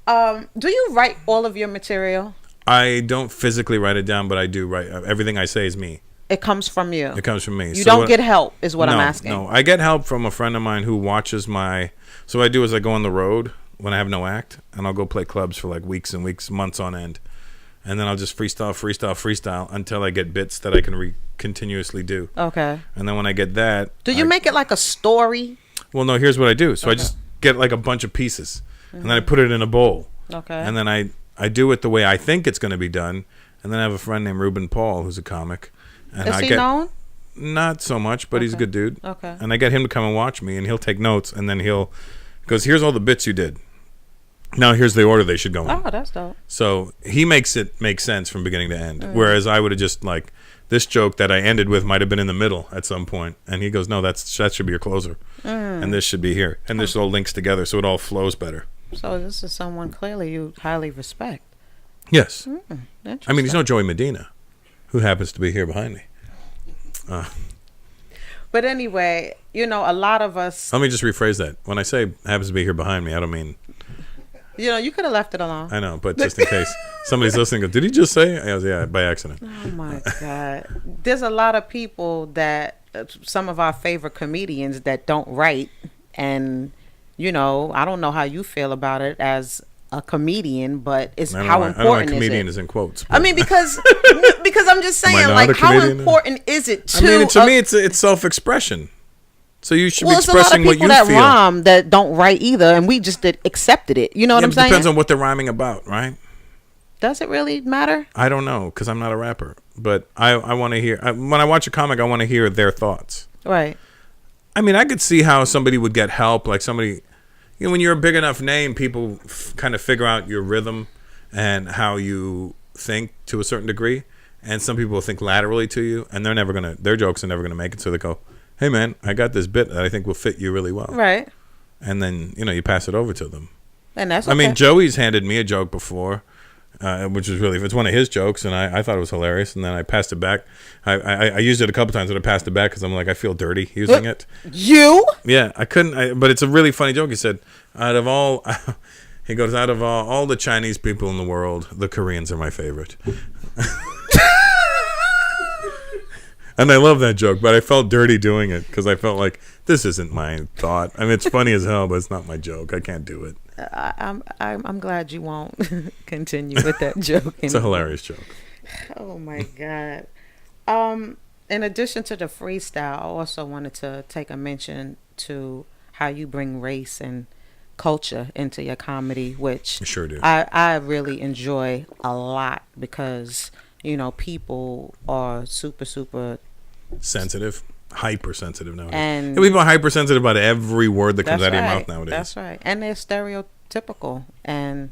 Do you write all of your material? I don't physically write it down, but I do write. Everything I say is me. It comes from you. It comes from me. You don't get help, is what I'm asking. No, I get help from a friend of mine who watches my. So what I do is I go on the road when I have no act, and I'll go play clubs for like weeks and weeks, months on end, and then I'll just freestyle until I get bits that I can continuously do. Okay. And then when I get that, do you make it like a story? Well, no. Here's what I do. So I just get like a bunch of pieces, and then I put it in a bowl. Okay. And then I do it the way I think it's going to be done, and then I have a friend named Ruben Paul who's a comic. And is he known? Not so much, but he's a good dude. Okay. And I get him to come and watch me, and he'll take notes, and then he goes, here's all the bits you did. Now here's the order they should go in. Oh, that's dope. So he makes it make sense from beginning to end, whereas I would have just like this joke that I ended with might have been in the middle at some point, and he goes, no, that should be your closer, and this should be here, and this all links together, so it all flows better. So this is someone clearly you highly respect. Yes. I mean, he's no Joey Medina, who happens to be here behind me. But anyway, a lot of us... Let me just rephrase that. When I say happens to be here behind me, I don't mean... you could have left it alone. I know, but just in case somebody's listening, did he just say? I was, yeah, by accident. Oh my God. There's a lot of people that, some of our favorite comedians that don't write, and, I don't know how you feel about it as a comedian, but it's how important I know a comedian is in quotes. I mean, because I'm just saying, like, how important is it to... I mean, to me, it's self-expression. So you should be expressing what you feel. There's a lot of people that rhyme that don't write either, and we just accepted it. You know what I'm saying? It depends on what they're rhyming about, right? Does it really matter? I don't know, because I'm not a rapper. But I want to hear... when I watch a comic, I want to hear their thoughts. Right. I mean, I could see how somebody would get help, like somebody... when you're a big enough name, people kind of figure out your rhythm and how you think to a certain degree. And some people think laterally to you, and their jokes are never gonna make it. So they go, "Hey man, I got this bit that I think will fit you really well." Right. And then you pass it over to them. And that's okay. I mean, Joey's handed me a joke before, which is it's one of his jokes, and I thought it was hilarious. And then I passed it back. I used it a couple times, but I passed it back because I'm like, I feel dirty using it. You? Yeah, I couldn't. But it's a really funny joke. He said, out of all the Chinese people in the world, the Koreans are my favorite. And I love that joke, but I felt dirty doing it because I felt like this isn't my thought. I mean, it's funny as hell, but it's not my joke. I can't do it. I'm glad you won't continue with that joke. It's a hilarious joke. Oh my God. In addition to the freestyle, I also wanted to take a mention to how you bring race and culture into your comedy, which I sure do. I really enjoy a lot because people are super sensitive, hypersensitive nowadays. And people are hypersensitive about every word that comes out of your mouth nowadays. That's right. And they're stereotypical. And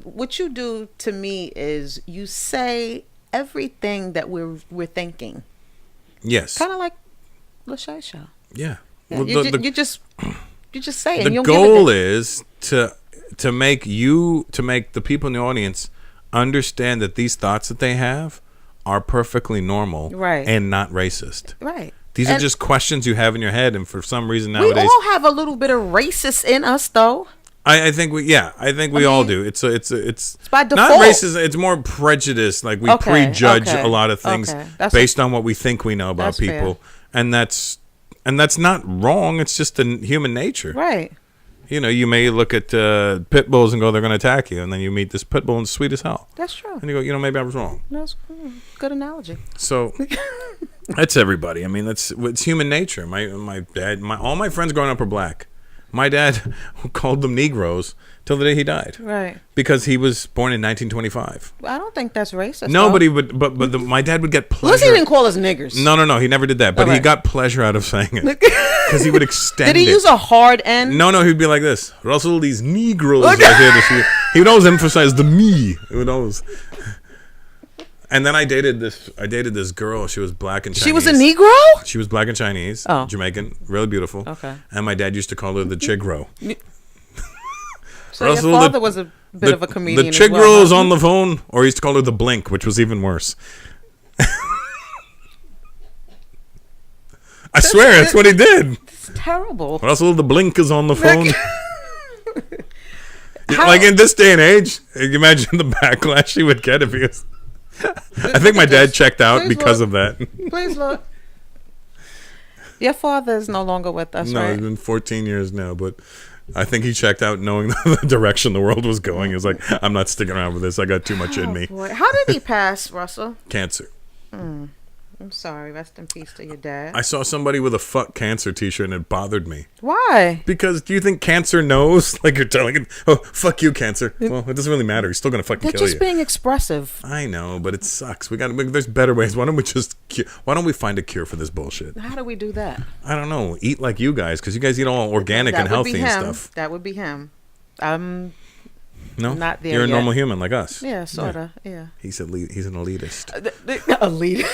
what you do to me is you say everything that we're thinking. Yes. Kind of like Leschea show. Yeah. Well, you just say it. The goal is to make the people in the audience understand that these thoughts that they have are perfectly normal, right, and not racist. Right. These are just questions you have in your head, and for some reason nowadays, we all have a little bit of racist in us, though. I think we all do. It's by default. Not racist. It's more prejudice. Like we prejudge a lot of things based on what we think we know about people, fair. and that's not wrong. It's just the human nature, right? You may look at pit bulls and go, they're going to attack you, and then you meet this pit bull and it's sweet as hell. That's true. And you go, maybe I was wrong. That's good analogy. So that's everybody. I mean, it's human nature. My dad, all my friends growing up are black. My dad called them Negroes till the day he died. Right. Because he was born in 1925. I don't think that's racist. No, but my dad would get pleasure. Unless he didn't call us niggers. No, he never did that. But he got pleasure out of saying it because he would extend it. Did he use a hard N? No, he'd be like this. Russell, these Negroes are here to see. He would always emphasize the me. He would always. And then I dated this girl. She was black and Chinese. She was a Negro? She was black and Chinese. Oh. Jamaican. Really beautiful. Okay. And my dad used to call her the Chigro. So Russell, your father was a bit of a comedian. The Chigro is on the phone, or he used to call her the Blink, which was even worse. I swear, that's what he did. It's terrible. Russell, the Blink is on the phone. Like in this day and age, imagine the backlash he would get if he was. I think my dad checked out Please because look. of that. Please look. Your father is no longer with us, No, right? it's been 14 years now, but I think he checked out knowing the direction the world was going. He was like, I'm not sticking around with this. I got too much in me. Boy. How did he pass, Russell? Cancer. I'm sorry. Rest in peace to your dad. I saw somebody with a "fuck cancer" T-shirt and it bothered me. Why? Because do you think cancer knows? Like you're telling it, "Oh, fuck you, cancer." Well, it doesn't really matter. He's still gonna fucking They're kill just you. being expressive. I know, but it sucks. There's better ways. Why don't we just? Why don't we find a cure for this bullshit? How do we do that? I don't know. Eat like you guys, because you guys eat all organic and healthy and stuff. That would be him. No, Not there You're a yet. normal human like us. Yeah, sorta. Yeah. He's an elitist. Elite.